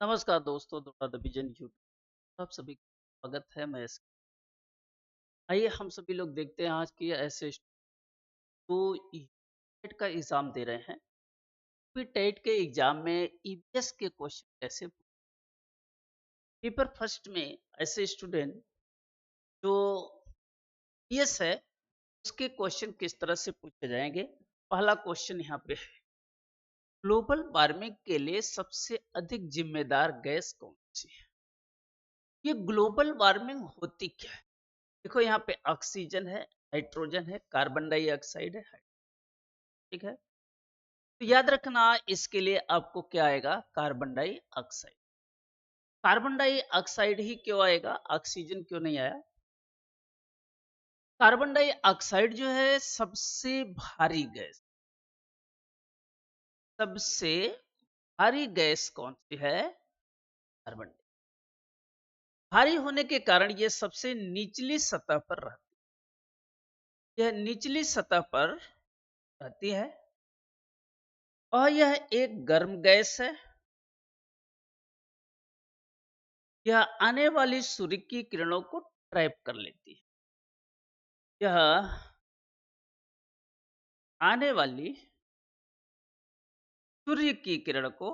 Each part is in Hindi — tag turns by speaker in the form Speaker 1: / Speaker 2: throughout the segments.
Speaker 1: नमस्कार दोस्तों, दोहरा द विजन यूट्यूब आप सभी का स्वागत है। आइए हम सभी लोग देखते हैं आज की ऐसे तो टेट का एग्जाम दे रहे हैं। फिर टेट के एग्जाम में ईवीएस के क्वेश्चन कैसे पेपर फर्स्ट में ऐसे स्टूडेंट जो ईवीएस है उसके क्वेश्चन किस तरह से पूछे जाएंगे। पहला क्वेश्चन यहाँ पे है, ग्लोबल वार्मिंग के लिए सबसे अधिक जिम्मेदार गैस कौन सी है। ये ग्लोबल वार्मिंग होती क्या है? देखो यहाँ पे ऑक्सीजन है, नाइट्रोजन है, कार्बन डाइऑक्साइड है, ठीक है। तो याद रखना इसके लिए आपको क्या आएगा, कार्बन डाइऑक्साइड। कार्बन डाइऑक्साइड ही क्यों आएगा, ऑक्सीजन क्यों नहीं आया? कार्बन डाइऑक्साइड जो है सबसे भारी गैस, सबसे भारी गैस कौन सी है? कार्बन। भारी होने के कारण ये सबसे निचली सतह पर रहती है, यह निचली सतह पर रहती है और यह एक गर्म गैस है। यह आने वाली सूर्य की किरणों को ट्रैप कर लेती है। यह आने वाली सूर्य की किरण को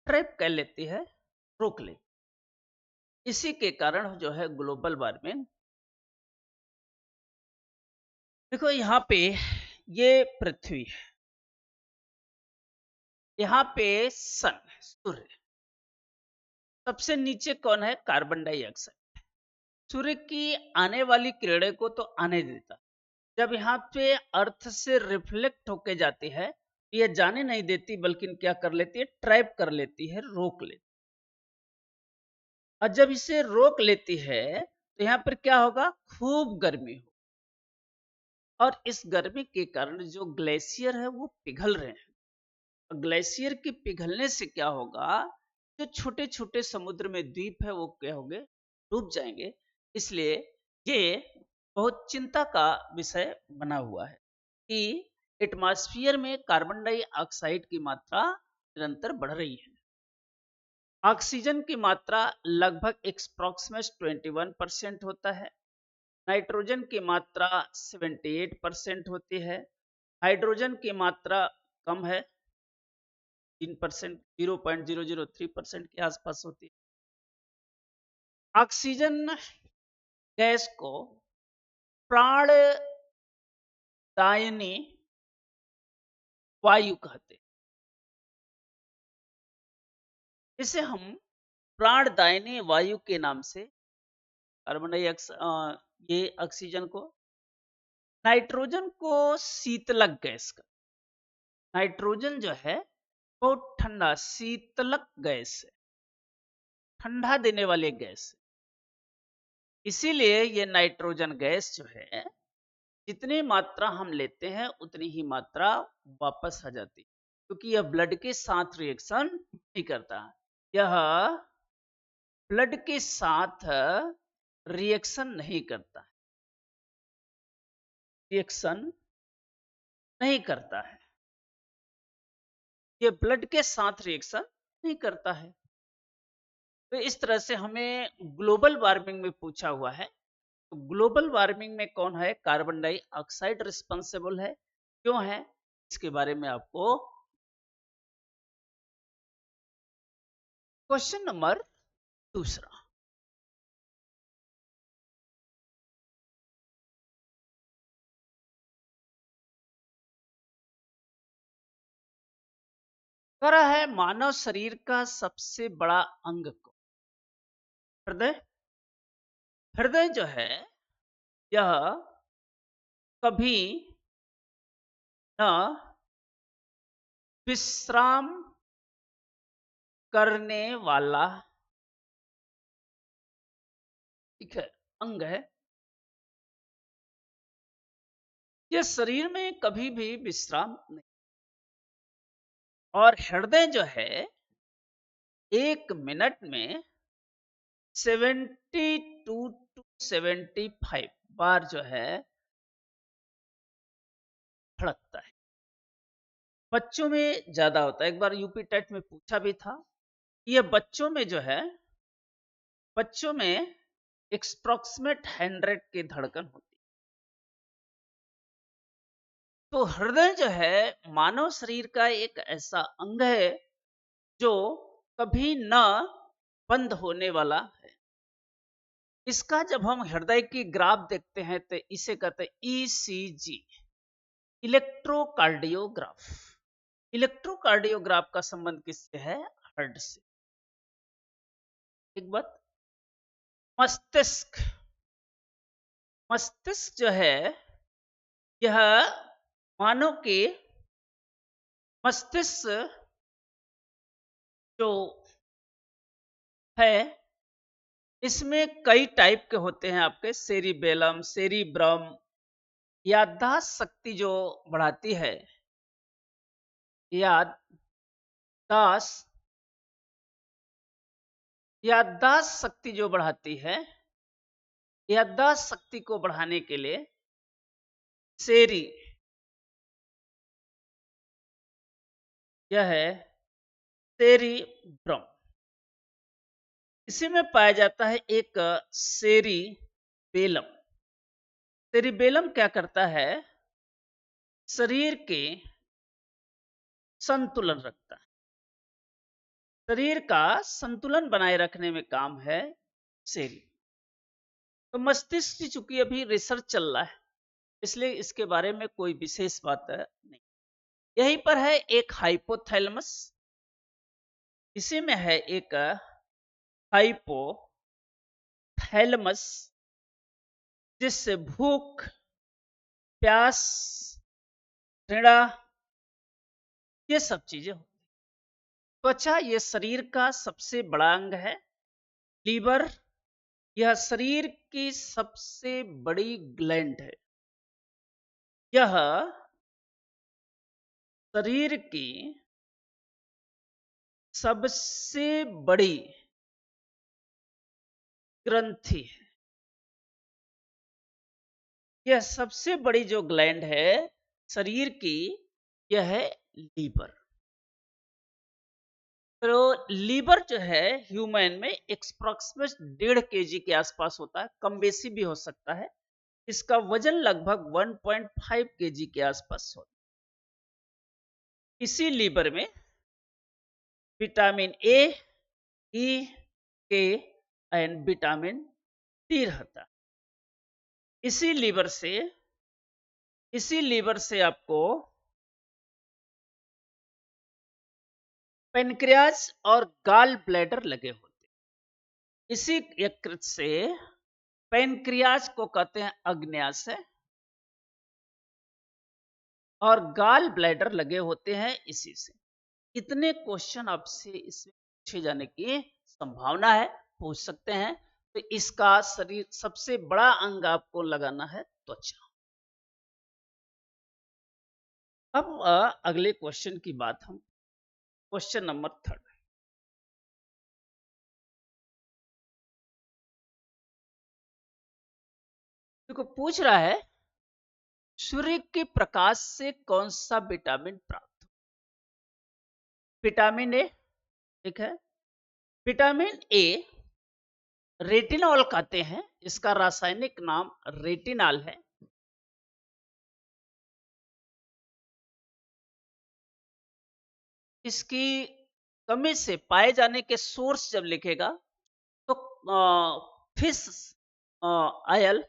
Speaker 1: ट्रैप कर लेती है, रोक लेती है। इसी के कारण जो है ग्लोबल वार्मिंग। देखो यहाँ पे ये पृथ्वी है, यहाँ पे सन सूर्य, सबसे नीचे कौन है, कार्बन डाइऑक्साइड। सूर्य की आने वाली किरणें को तो आने देता, जब यहाँ पे अर्थ से रिफ्लेक्ट होके जाती है ये जाने नहीं देती, बल्कि क्या कर लेती है, ट्रैप कर लेती है, रोक लेती है। और जब इसे रोक लेती है तो यहाँ पर क्या होगा, खूब गर्मी हो, और इस गर्मी के कारण जो ग्लेशियर है वो पिघल रहे हैं। और ग्लेशियर के पिघलने से क्या होगा, जो छोटे छोटे समुद्र में द्वीप है वो क्या होंगे, डूब जाएंगे। इसलिए ये बहुत चिंता का विषय बना हुआ है कि एटमॉस्फेयर में कार्बन डाइऑक्साइड की मात्रा निरंतर बढ़ रही है। ऑक्सीजन की मात्रा लगभग अप्रॉक्सीमेट 21% होता है, नाइट्रोजन की मात्रा 78% होती है, हाइड्रोजन की मात्रा कम है, 3%, 0.003% के आसपास होती है। ऑक्सीजन गैस को प्राणदायिनी वायु कहते हैं। इसे हम प्राणदायिनी वायु के नाम से कार्बन डाइऑक्साइड ये ऑक्सीजन को, नाइट्रोजन को शीतलक गैस का। नाइट्रोजन जो है बहुत ठंडा शीतलक गैस है, ठंडा देने वाली गैस है। इसीलिए ये नाइट्रोजन गैस जो है जितनी मात्रा हम लेते हैं उतनी ही मात्रा वापस आ जाती है, क्योंकि यह ब्लड के साथ रिएक्शन नहीं करता। यह ब्लड के साथ रिएक्शन नहीं करता, रिएक्शन नहीं करता है, ये ब्लड के साथ रिएक्शन नहीं करता है। तो इस तरह से हमें ग्लोबल वार्मिंग में पूछा हुआ है, तो ग्लोबल वार्मिंग में कौन है, कार्बन डाइऑक्साइड रिस्पॉन्सिबल है। क्यों है, इसके बारे में आपको क्वेश्चन नंबर दूसरा करा है, मानव शरीर का सबसे बड़ा अंग को, हृदय। हृदय जो है यह कभी न विश्राम करने वाला, ठीक है, अंग है। यह शरीर में कभी भी विश्राम नहीं, और हृदय जो है 1 मिनट में 72 to 75 बार जो है धड़कता है। बच्चों में ज्यादा होता है। एक बार यूपी टेट में पूछा भी था। ये बच्चों में जो है, बच्चों में एक्सप्रोक्सीमेट 100 की धड़कन होती है। तो हृदय जो है मानव शरीर का एक ऐसा अंग है जो कभी न बंद होने वाला है। इसका जब हम हृदय की ग्राफ देखते हैं तो इसे कहते हैं ईसीजी, इलेक्ट्रोकार्डियोग्राफ। इलेक्ट्रोकार्डियोग्राफ का संबंध किससे है? हार्ट से। एक बात, मस्तिष्क, मस्तिष्क जो है यह मानव के मस्तिष्क जो है इसमें कई टाइप के होते हैं। आपके सेरिबेलम, सेरिब्रम, याददाश्त शक्ति जो बढ़ाती है, याददाश्त याददाश्त शक्ति जो बढ़ाती है, याददाश्त शक्ति को बढ़ाने के लिए सेरी, यह है सेरिब्रम। इसी में पाया जाता है एक सेरिबेलम। सेरिबेलम क्या करता है? शरीर के संतुलन रखता है। शरीर का संतुलन बनाए रखने में काम है सेरी। तो मस्तिष्क की चूंकि अभी रिसर्च चल रहा है, इसलिए इसके बारे में कोई विशेष बात नहीं। यहीं पर है एक हाइपोथैलेमस, इसी में है एक हाइपोथैलेमस जिससे भूख, प्यास, घृणा, ये सब चीजें होती हैं। त्वचा ये शरीर का सबसे बड़ा अंग है। लीवर यह शरीर की सबसे बड़ी ग्लैंड है। यह शरीर की सबसे बड़ी ग्रंथि है। यह सबसे बड़ी जो ग्लैंड है शरीर की, यह है लीवर। तो लीवर जो है ह्यूमन में एक्सप्रोक्सीमेट 1.5 kg के आसपास होता है, कम बेसी भी हो सकता है। इसका वजन लगभग 1.5 kg के आसपास होता है। इसी लीवर में विटामिन ए, ई, के एंड विटामिन डी रहता है। इसी लीवर से आपको पेनक्रियाज और गाल ब्लैडर लगे होते हैं। इसी यकृत से पेनक्रियाज को कहते हैं अग्न्याशय, और गाल ब्लैडर लगे होते हैं इसी से। इतने क्वेश्चन आपसे इसमें पूछे जाने की संभावना है, पूछ सकते हैं। तो इसका शरीर सबसे बड़ा अंग आपको लगाना है त्वचा। अब अगले क्वेश्चन की बात हम, क्वेश्चन नंबर 3 देखो, पूछ रहा है सूर्य के प्रकाश से कौन सा विटामिन प्राप्त हो? विटामिन ए, ठीक है। विटामिन ए रेटिनॉल कहते हैं, इसका रासायनिक नाम रेटिनॉल है। इसकी कमी से पाए जाने के सोर्स जब लिखेगा तो फिश ऑयल,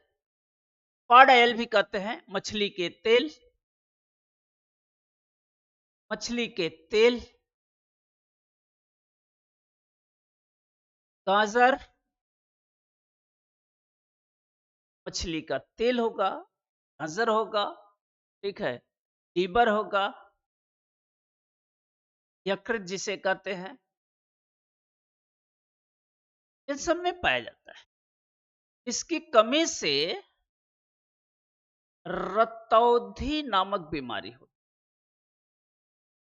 Speaker 1: कॉड ऑयल भी कहते हैं, मछली के तेल, मछली के तेल, गाजर, मछली का तेल होगा, गाजर होगा, ठीक है, लीवर होगा, यकृत जिसे कहते हैं, इन सब में पाया जाता है। इसकी कमी से रतौंधी नामक बीमारी होती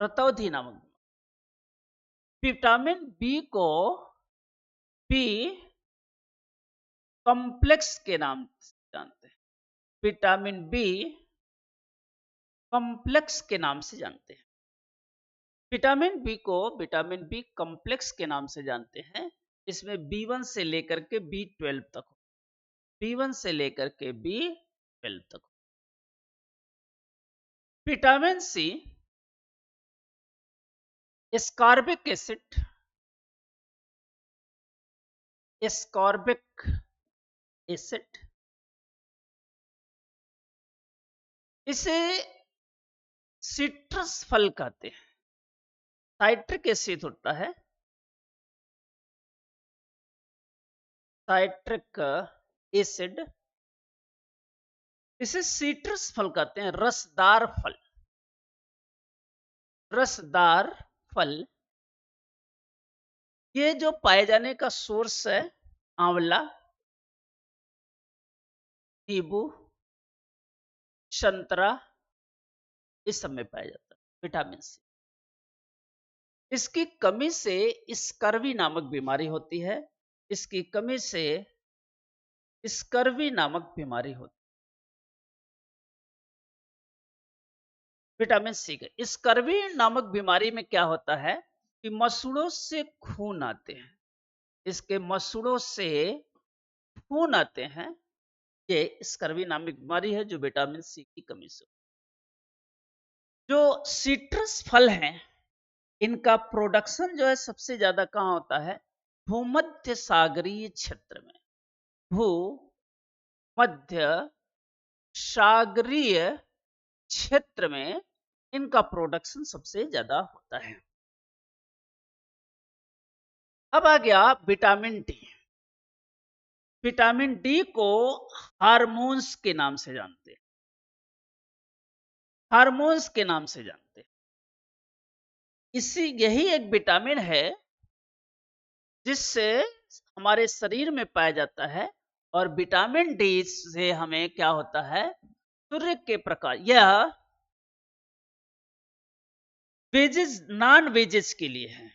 Speaker 1: है। रतौंधी नामक बीमारी। विटामिन बी को बी कॉम्प्लेक्स के नाम से जानते हैं। विटामिन बी कॉम्प्लेक्स के नाम से जानते हैं। विटामिन बी को विटामिन बी कॉम्प्लेक्स के नाम से जानते हैं। इसमें B1 से लेकर के B12 तक, B1 से लेकर के B12 तक। Vitamin C ascorbic acid, ascorbic acid, इसे सिट्रस फल कहते हैं। साइट्रिक एसिड होता है, साइट्रिक एसिड, इसे सिट्रस फल कहते हैं, रसदार फल, रसदार फल। ये जो पाए जाने का सोर्स है आंवला, नींबू, संतरा, इस सब में पाया जाता है विटामिन सी। इसकी कमी से स्कर्वी नामक बीमारी होती है, इसकी कमी से स्कर्वी नामक बीमारी होती है। विटामिन सी के स्कर्वी नामक बीमारी में क्या होता है कि मसूड़ों से खून आते हैं, इसके मसूड़ों से खून आते हैं। ये स्कर्वी नामक बीमारी है जो विटामिन सी की कमी से। जो सिट्रस फल हैं, इनका प्रोडक्शन जो है सबसे ज्यादा कहाँ होता है? भूमध्य सागरीय क्षेत्र में, भूमध्य सागरीय क्षेत्र में इनका प्रोडक्शन सबसे ज्यादा होता है। अब आ गया विटामिन डी। विटामिन डी को हार्मोन्स के नाम से जानते हैं, हार्मोन्स के नाम से जानते हैं। यही एक विटामिन है जिससे हमारे शरीर में पाया जाता है। और विटामिन डी से हमें क्या होता है? सूर्य के प्रकाश। यह वेजेस, नॉन वेजेस के लिए है।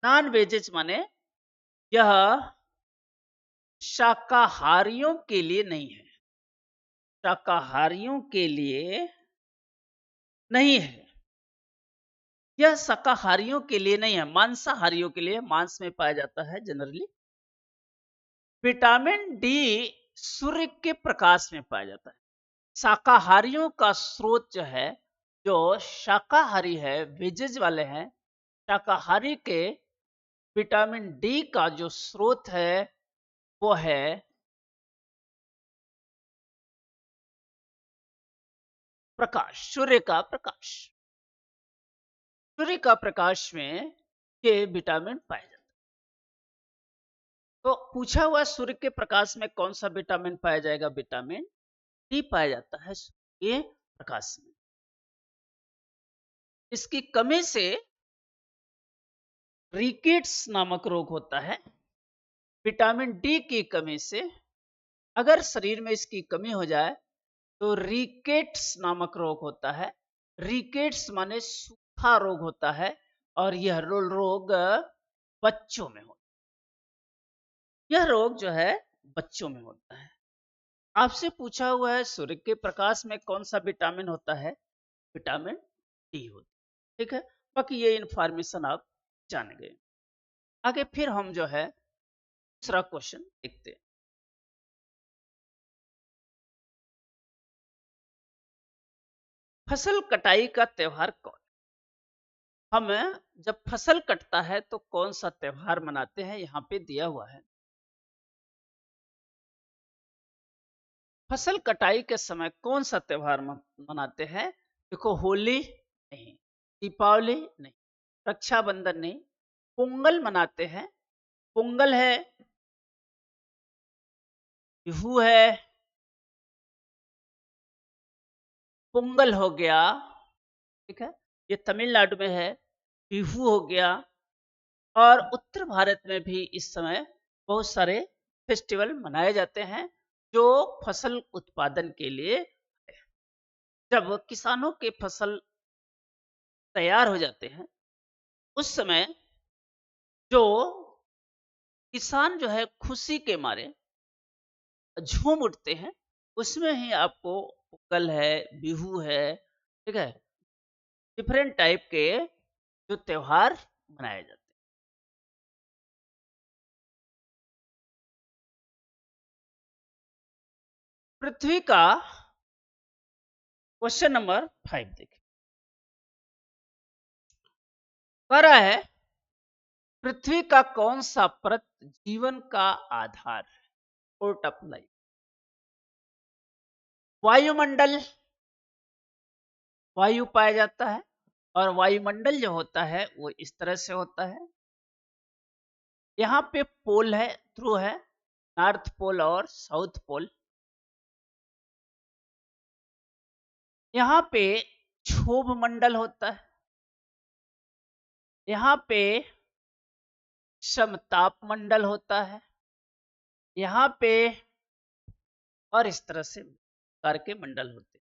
Speaker 1: नॉन वेजेस माने यह शाकाहारियों के लिए नहीं है, शाकाहारियों के लिए नहीं है। यह शाकाहारियों के लिए नहीं है, मांसाहारियों के लिए, मांस में पाया जाता है जनरली। विटामिन डी सूर्य के प्रकाश में पाया जाता है। शाकाहारियों का स्रोत जो है, जो शाकाहारी है, वेजेज वाले हैं, शाकाहारी के विटामिन डी का जो स्रोत है वो है प्रकाश, सूर्य का प्रकाश। सूर्य का प्रकाश में ये विटामिन पाया जाता है। तो पूछा हुआ सूर्य के प्रकाश में कौन सा विटामिन पाया जाएगा? विटामिन डी पाया जाता है सूर्य के प्रकाश में। इसकी कमी से रिकेट्स नामक रोग होता है। विटामिन डी की कमी से अगर शरीर में इसकी कमी हो जाए तो रिकेट्स नामक रोग होता है। रिकेट्स माने सूखा रोग होता है और यह रोग बच्चों में होता है। यह रोग जो है बच्चों में होता है। आपसे पूछा हुआ है सूर्य के प्रकाश में कौन सा विटामिन होता है? विटामिन डी होता है। ठीक है, बाकी ये इंफॉर्मेशन आप जान गए। आगे फिर हम जो है दूसरा क्वेश्चन देखते हैं। फसल कटाई का त्योहार कौन? हम जब फसल कटता है तो कौन सा त्योहार मनाते हैं? यहाँ पे दिया हुआ है। फसल कटाई के समय कौन सा त्योहार मनाते हैं? देखो, होली नहीं, दीपावली नहीं, रक्षाबंधन नहीं, पोंगल मनाते हैं। पोंगल है, बिहू है, पोंगल हो गया, ठीक है, ये तमिलनाडु में है। बिहू हो गया। और उत्तर भारत में भी इस समय बहुत सारे फेस्टिवल मनाए जाते हैं जो फसल उत्पादन के लिए है। जब किसानों के फसल तैयार हो जाते हैं उस समय जो किसान जो है खुशी के मारे झूम उठते हैं। उसमें ही आपको पोंगल है, बिहू है, ठीक है, डिफरेंट टाइप के जो त्योहार मनाए जाते हैं। पृथ्वी का क्वेश्चन नंबर 5 देखिए, कह रहा है पृथ्वी का कौन सा परत जीवन का आधार है, पोर्ट ऑफ लाइफ। वायुमंडल, वायु पाया जाता है, और वायुमंडल जो होता है वो इस तरह से होता है। यहाँ पे पोल है, ध्रुव है, नॉर्थ पोल और साउथ पोल। यहाँ पे क्षोभ मंडल होता है, यहाँ पे समताप मंडल होता है, यहाँ पे और इस तरह से करके मंडल होते हैं।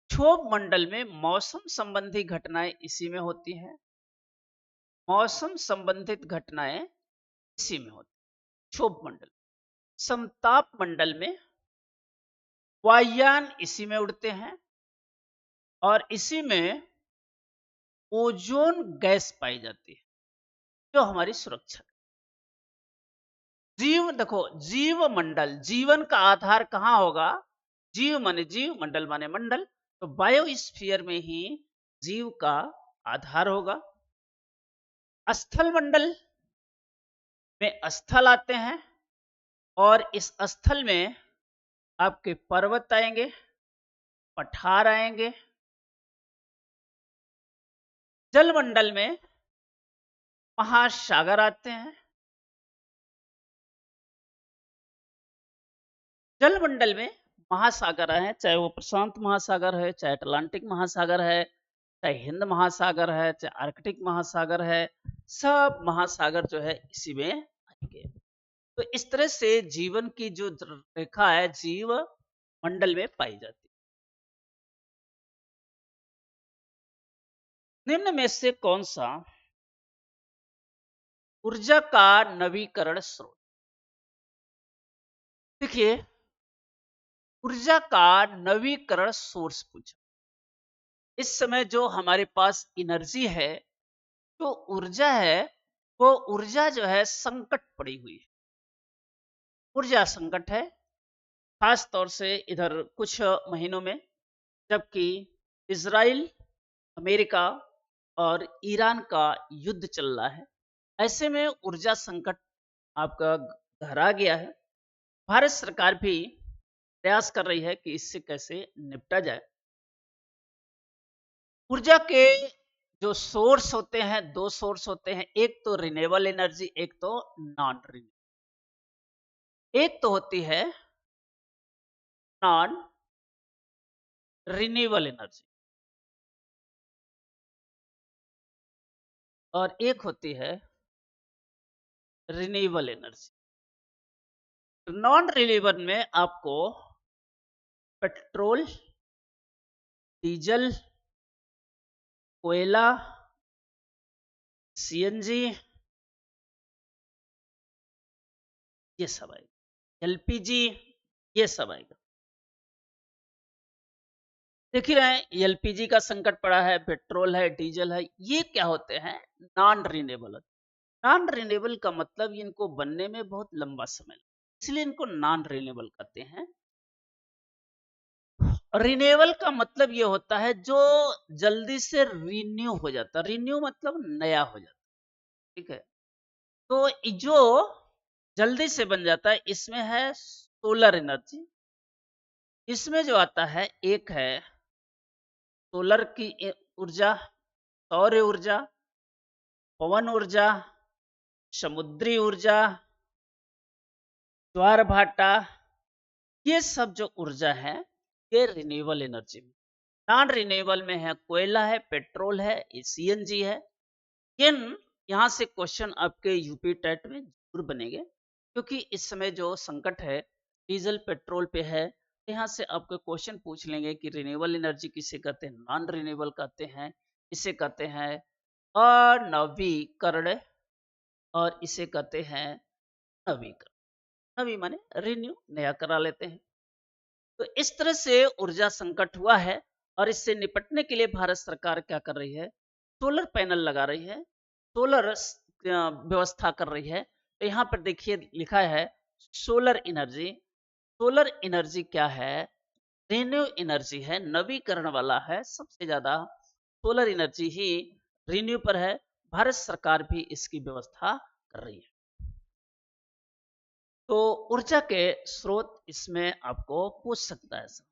Speaker 1: क्षोभ मंडल में मौसम संबंधी घटनाएं इसी में होती हैं, मौसम संबंधित घटनाएं इसी में होती हैं क्षोभ मंडल। समताप मंडल में वायुयान इसी में उड़ते हैं, और इसी में ओजोन गैस पाई जाती है जो हमारी सुरक्षा। जीव देखो, जीव मंडल, जीवन का आधार कहाँ होगा? जीव माने जीव, मंडल माने मंडल, तो बायोस्फीयर में ही जीव का आधार होगा। स्थल मंडल में स्थल आते हैं, और इस स्थल में आपके पर्वत आएंगे, पठार आएंगे। जल मंडल में महासागर आते हैं। जल मंडल में महासागर है, चाहे वो प्रशांत महासागर है, चाहे अटलांटिक महासागर है, चाहे हिंद महासागर है, चाहे आर्कटिक महासागर है, सब महासागर जो है इसी में आएंगे। तो इस तरह से जीवन की जो रेखा है जीव मंडल में पाई जाती है। निम्न में से कौन सा ऊर्जा का नवीकरण स्रोत? देखिए, ऊर्जा का नवीकरण सोर्स पूछा। इस समय जो हमारे पास एनर्जी है, जो ऊर्जा है, वो ऊर्जा जो है संकट पड़ी हुई है, ऊर्जा संकट है। खास तौर से इधर कुछ महीनों में, जबकि इजराइल, अमेरिका और ईरान का युद्ध चल रहा है, ऐसे में ऊर्जा संकट आपका गहरा गया है। भारत सरकार भी प्रयास कर रही है कि इससे कैसे निपटा जाए। ऊर्जा के जो सोर्स होते हैं, दो सोर्स होते हैं, एक तो रिन्यूएबल एनर्जी, एक तो नॉन रिन्यूएबल। एक तो होती है नॉन रिन्यूएबल एनर्जी, और एक होती है रिन्यूएबल एनर्जी। नॉन रिन्यूएबल में आपको पेट्रोल, डीजल, कोयला, सीएनजी, ये सब आएगा, एलपीजी, ये सब आएगा। देख ही रहे हैं एलपीजी का संकट पड़ा है, पेट्रोल है, डीजल है, ये क्या होते हैं? Non renewable. नॉन रिन्यूएबल का मतलब इनको बनने में बहुत लंबा समय लगता है, इसलिए इनको नॉन रिन्यूएबल कहते हैं। रिन्यूएबल का मतलब ये होता है जो जल्दी से रिन्यू हो जाता है, रिन्यू मतलब नया हो जाता है, ठीक है। तो जो जल्दी से बन जाता है, इसमें है सोलर एनर्जी। इसमें जो आता है, एक है सोलर की ऊर्जा, सौर ऊर्जा, पवन ऊर्जा, समुद्री ऊर्जा, ज्वार भाटा, ये सब जो ऊर्जा है ये रिन्यूएबल एनर्जी में। नॉन रिन्यूएबल में है कोयला है, पेट्रोल है, सीएनजी है। इन यहाँ से क्वेश्चन आपके यूपी टेट में जरूर बनेंगे, क्योंकि इस समय जो संकट है डीजल पेट्रोल पे है। यहाँ से आपको क्वेश्चन पूछ लेंगे कि रिन्यूएबल एनर्जी किसे कहते हैं, नॉन रिन्यूएबल कहते हैं, इसे कहते हैं अनवीकरण, और इसे कहते हैं नवीकरण। नवी माने रिन्यू, नया करा लेते हैं। तो इस तरह से ऊर्जा संकट हुआ है, और इससे निपटने के लिए भारत सरकार क्या कर रही है? सोलर पैनल लगा रही है, सोलर व्यवस्था कर रही है। तो यहाँ पर देखिए लिखा है सोलर एनर्जी। सोलर एनर्जी क्या है? रिन्यू एनर्जी है, नवीकरण वाला है। सबसे ज्यादा सोलर एनर्जी ही रिन्यू पर है। भारत सरकार भी इसकी व्यवस्था कर रही है। तो ऊर्जा के स्रोत इसमें आपको पूछ सकता है सर।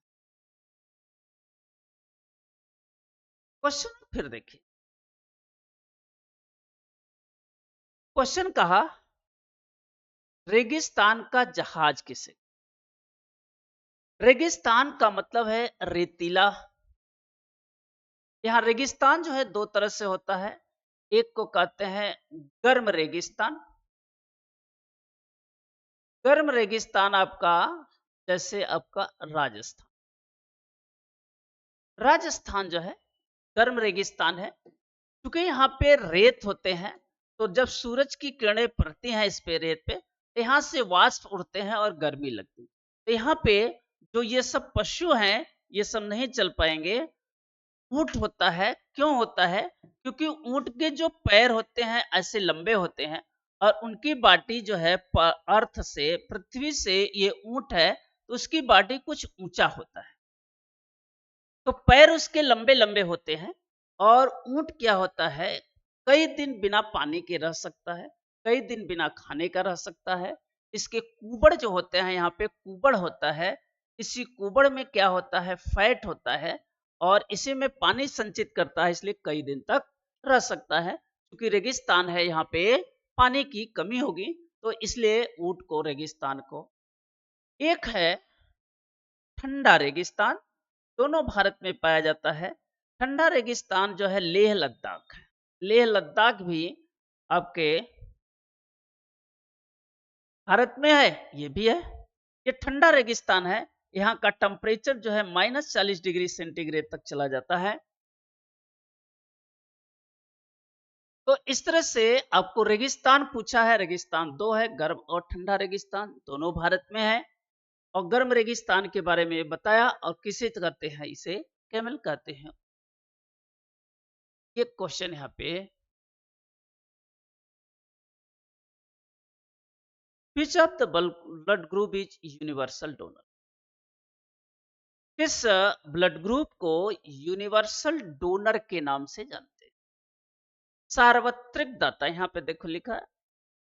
Speaker 1: क्वेश्चन फिर देखिए, क्वेश्चन कहा रेगिस्तान का जहाज किसे? रेगिस्तान का मतलब है रेतीला। यहाँ रेगिस्तान जो है दो तरह से होता है। एक को कहते हैं गर्म रेगिस्तान। गर्म रेगिस्तान आपका जैसे आपका राजस्थान। राजस्थान जो है गर्म रेगिस्तान है, क्योंकि यहाँ पे रेत होते हैं। तो जब सूरज की किरणें पड़ती हैं इस पे रेत पे, तो यहाँ से वाष्प उड़ते हैं और गर्मी लगती है। तो यहाँ पे जो ये सब पशु हैं ये सब नहीं चल पाएंगे। ऊंट होता है। क्यों होता है? क्योंकि ऊंट के जो पैर होते हैं ऐसे लंबे होते हैं, और उनकी बाटी जो है अर्थ से, पृथ्वी से, ये ऊंट है तो उसकी बाटी कुछ ऊंचा होता है। तो पैर उसके लंबे लंबे होते हैं। और ऊंट क्या होता है, कई दिन बिना पानी के रह सकता है, कई दिन बिना खाने का रह सकता है। इसके कुबड़ जो होते हैं, यहाँ पे कुबड़ होता है। इसी कुबड़ में क्या होता है, फैट होता है, और इसी में पानी संचित करता है, इसलिए कई दिन तक रह सकता है। क्योंकि रेगिस्तान है, यहाँ पे पानी की कमी होगी, तो इसलिए ऊंट को, रेगिस्तान को। एक है ठंडा रेगिस्तान, दोनों भारत में पाया जाता है। ठंडा रेगिस्तान जो है लेह लद्दाख है। लेह लद्दाख भी आपके भारत में है, ये भी है। ये ठंडा रेगिस्तान है। यहाँ का टेम्परेचर जो है -40 डिग्री सेंटीग्रेड तक चला जाता है। तो इस तरह से आपको रेगिस्तान पूछा है। रेगिस्तान दो है, गर्म और ठंडा रेगिस्तान, दोनों भारत में है। और गर्म रेगिस्तान के बारे में बताया, और किसे कहते हैं, इसे कैमल कहते हैं। ये क्वेश्चन यहाँ पे, which of the blood group is universal donor? किस ब्लड ग्रुप को यूनिवर्सल डोनर के नाम से जानते हैं? सार्वत्रिक दाता। यहाँ पे देखो लिखा है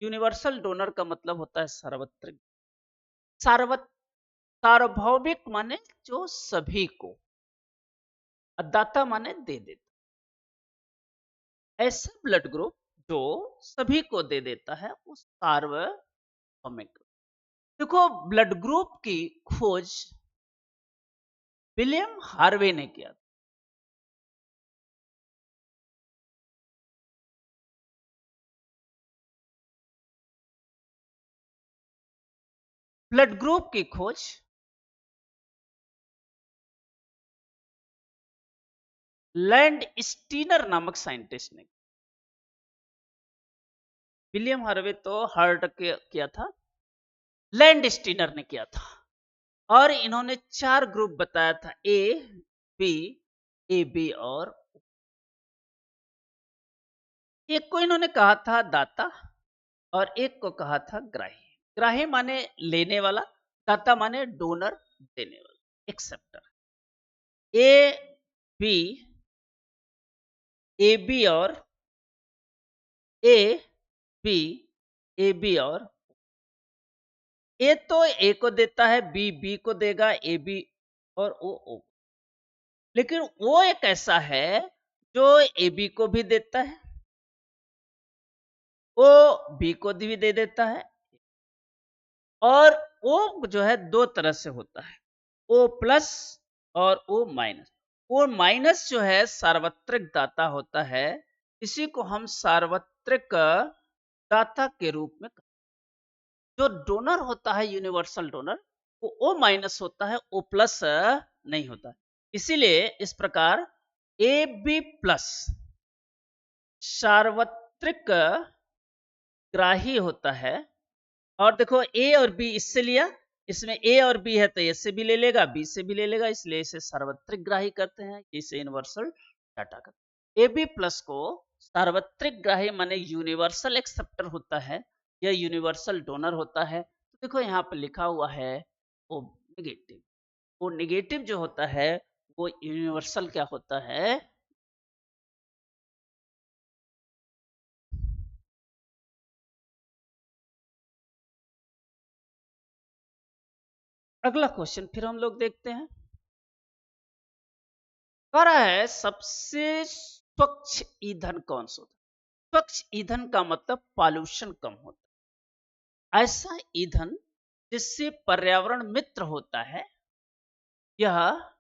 Speaker 1: यूनिवर्सल डोनर का मतलब होता है सार्वत्रिक। सार्वभौमिक माने जो सभी को, और दाता माने दे देता। ऐसा ब्लड ग्रुप जो सभी को दे देता है वो सार्वभौमिक। देखो, ब्लड ग्रुप की खोज विलियम हार्वे ने किया। ब्लड ग्रुप की खोज लैंड स्टीनर नामक साइंटिस्ट ने। विलियम हार्वे तो हार्ट किया था, लैंड स्टीनर ने किया था। और इन्होंने 4 ग्रुप बताया था, बी ए बी और एक को इन्होंने कहा था दाता, और एक को कहा था ग्राही। ग्राही माने लेने वाला, दाता माने डोनर, देने वाला, acceptor. A B A B और ए बी ए बी और ए तो ए को देता है, बी बी को देगा, ए बी और ओ। लेकिन वो एक ऐसा है जो ए बी को भी देता है, ओ बी को भी दे देता है। और ओ जो है दो तरह से होता है, ओ प्लस और ओ माइनस। ओ माइनस जो है सार्वत्रिक दाता होता है। इसी को हम सार्वत्रिक दाता के रूप में, जो डोनर होता है यूनिवर्सल डोनर, वो ओ माइनस होता है, ओ प्लस नहीं होता है। इसीलिए इस प्रकार ए बी प्लस सार्वत्रिक ग्राही होता है। और देखो ए और बी इससे लिया, इसमें ए और बी है तो ए से भी ले लेगा, बी से भी ले लेगा, इसलिए इसे सार्वत्रिक ग्राही करते हैं, इसे यूनिवर्सल डाटा करते हैं। AB प्लस को सार्वत्रिक ग्राही माने यूनिवर्सल एक्सेप्टर होता है या यूनिवर्सल डोनर होता है। तो देखो यहाँ पर लिखा हुआ है ओ नेगेटिव। वो नेगेटिव जो होता है वो यूनिवर्सल क्या होता है? अगला क्वेश्चन फिर हम लोग देखते हैं। कह रहा है सबसे स्वच्छ ईंधन कौन सा होता है? स्वच्छ ईंधन का मतलब पॉल्यूशन कम होता है, ऐसा ईंधन जिससे पर्यावरण मित्र होता है। यह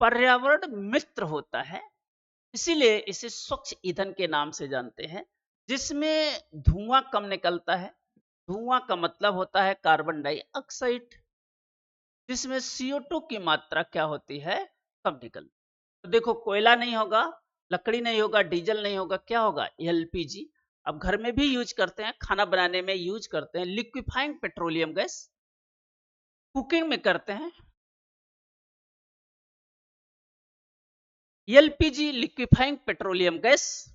Speaker 1: पर्यावरण मित्र होता है, इसीलिए इसे स्वच्छ ईंधन के नाम से जानते हैं। जिसमें धुआं कम निकलता है, धुआं का मतलब होता है कार्बन डाइऑक्साइड। जिसमें CO2 की मात्रा क्या होती है? कम निकलती। तो देखो कोयला नहीं होगा, लकड़ी नहीं होगा, डीजल नहीं होगा, क्या होगा? LPG। अब घर में भी यूज करते हैं, खाना बनाने में यूज करते हैं, लिक्विफाइंग पेट्रोलियम गैस कुकिंग में करते हैं। LPG लिक्विफाइंग पेट्रोलियम गैस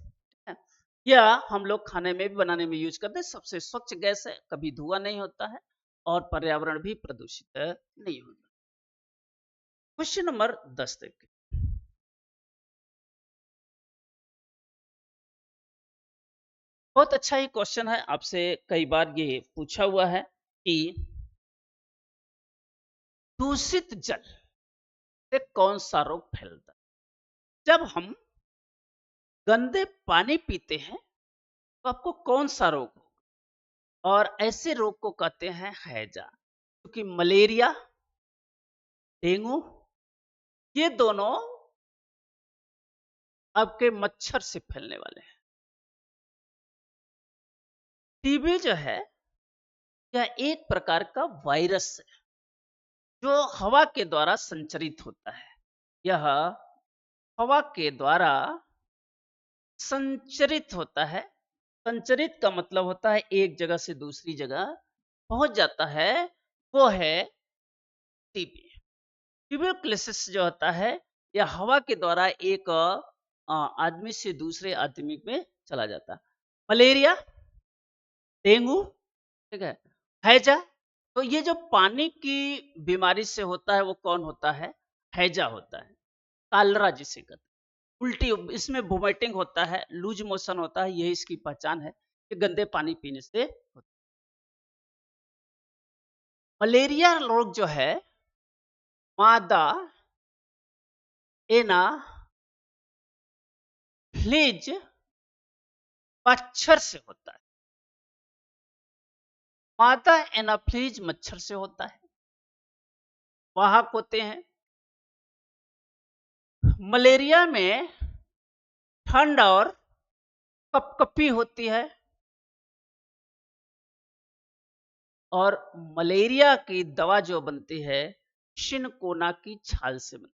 Speaker 1: या हम लोग खाने में भी बनाने में यूज करते हैं। सबसे स्वच्छ गैस है, कभी धुआं नहीं होता है और पर्यावरण भी प्रदूषित नहीं होता। क्वेश्चन नंबर 10 देखिए। बहुत अच्छा ही क्वेश्चन है, आपसे कई बार ये पूछा हुआ है कि दूषित जल से कौन सा रोग फैलता है? जब हम गंदे पानी पीते हैं तो आपको कौन सा रोग होगा? और ऐसे रोग को कहते हैं हैजा, क्योंकि मलेरिया, डेंगू, ये दोनों आपके मच्छर से फैलने वाले हैं। टीबी जो है यह एक प्रकार का वायरस है जो हवा के द्वारा संचरित होता है। यह हवा के द्वारा संचरित होता है। संचरित का मतलब होता है एक जगह से दूसरी जगह पहुंच जाता है, वो है टीबी। ट्यूबरक्लोसिस जो होता है यह हवा के द्वारा एक आदमी से दूसरे आदमी में चला जाता है। मलेरिया, डेंगू, ठीक है, हैजा। तो ये जो पानी की बीमारी से होता है वो कौन होता है? हैजा होता है। कालरा जिसे कहते हैं, उल्टी, इसमें वोमिटिंग होता है, लूज मोशन होता है, यही इसकी पहचान है कि गंदे पानी पीने से होता है। मलेरिया रोग जो है मादा एना फ्लीज मच्छर से होता है। मादा एनाफ्लीज मच्छर से होता है, वाहक होते हैं। मलेरिया में ठंड और कपकपी होती है और मलेरिया की दवा जो बनती है शिनकोना की छाल से बनती है।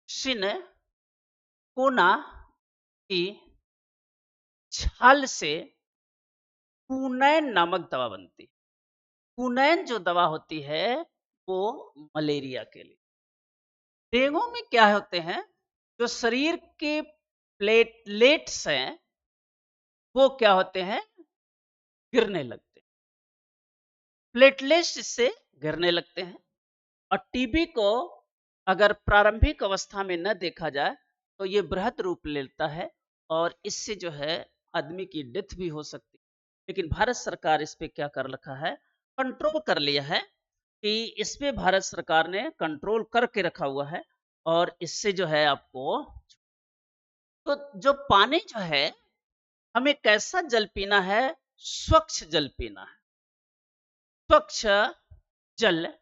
Speaker 1: शिनकोना की छाल से कुनैन नामक दवा बनती है। कुनैन जो दवा होती है वो मलेरिया के लिए। डेंगू में क्या होते हैं? जो शरीर के प्लेटलेट्स हैं वो क्या होते हैं? गिरने लगते हैं। प्लेटलेट्स इससे गिरने लगते हैं। और टीबी को अगर प्रारंभिक अवस्था में न देखा जाए तो ये बृहद रूप लेता है और इससे जो है आदमी की डेथ भी हो सकती है। लेकिन भारत सरकार इस पे क्या कर रखा है? कंट्रोल कर लिया है कि इस पे भारत सरकार ने कंट्रोल करके रखा हुआ है। और इससे जो है आपको, तो जो पानी जो है हमें कैसा जल पीना है? स्वच्छ जल पीना है। स्वच्छ जल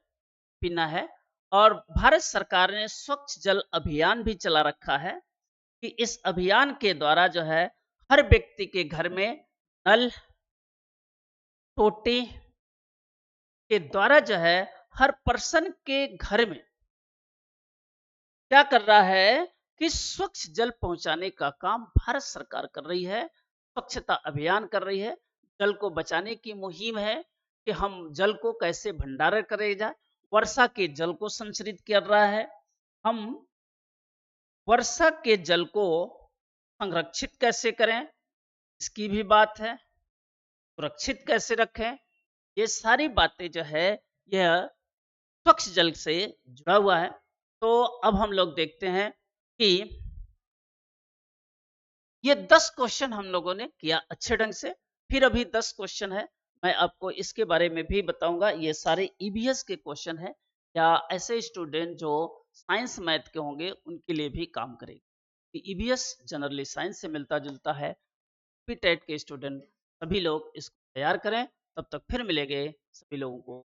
Speaker 1: पीना है। और भारत सरकार ने स्वच्छ जल अभियान भी चला रखा है कि इस अभियान के द्वारा जो है हर व्यक्ति के घर में नल, टोटी के द्वारा जो है हर पर्सन के घर में क्या कर रहा है कि स्वच्छ जल पहुंचाने का काम भारत सरकार कर रही है। स्वच्छता अभियान कर रही है, जल को बचाने की मुहिम है कि हम जल को कैसे भंडारण करे जाए। वर्षा के जल को संचरित कर रहा है। हम वर्षा के जल को संरक्षित कैसे करें, इसकी भी बात है। सुरक्षित कैसे रखें, ये सारी बातें जो है यह स्वच्छ जल से जुड़ा हुआ है। तो अब हम लोग देखते हैं कि ये 10 क्वेश्चन हम लोगों ने किया अच्छे ढंग से। फिर अभी 10 क्वेश्चन है, मैं आपको इसके बारे में भी बताऊंगा। ये सारे ईवीएस के क्वेश्चन है, या ऐसे स्टूडेंट जो साइंस मैथ के होंगे उनके लिए भी काम करेगी। ईवीएस जनरली साइंस से मिलता जुलता है। टेट के स्टूडेंट सभी लोग इसको तैयार करें। तब तक फिर मिलेंगे सभी लोगों को।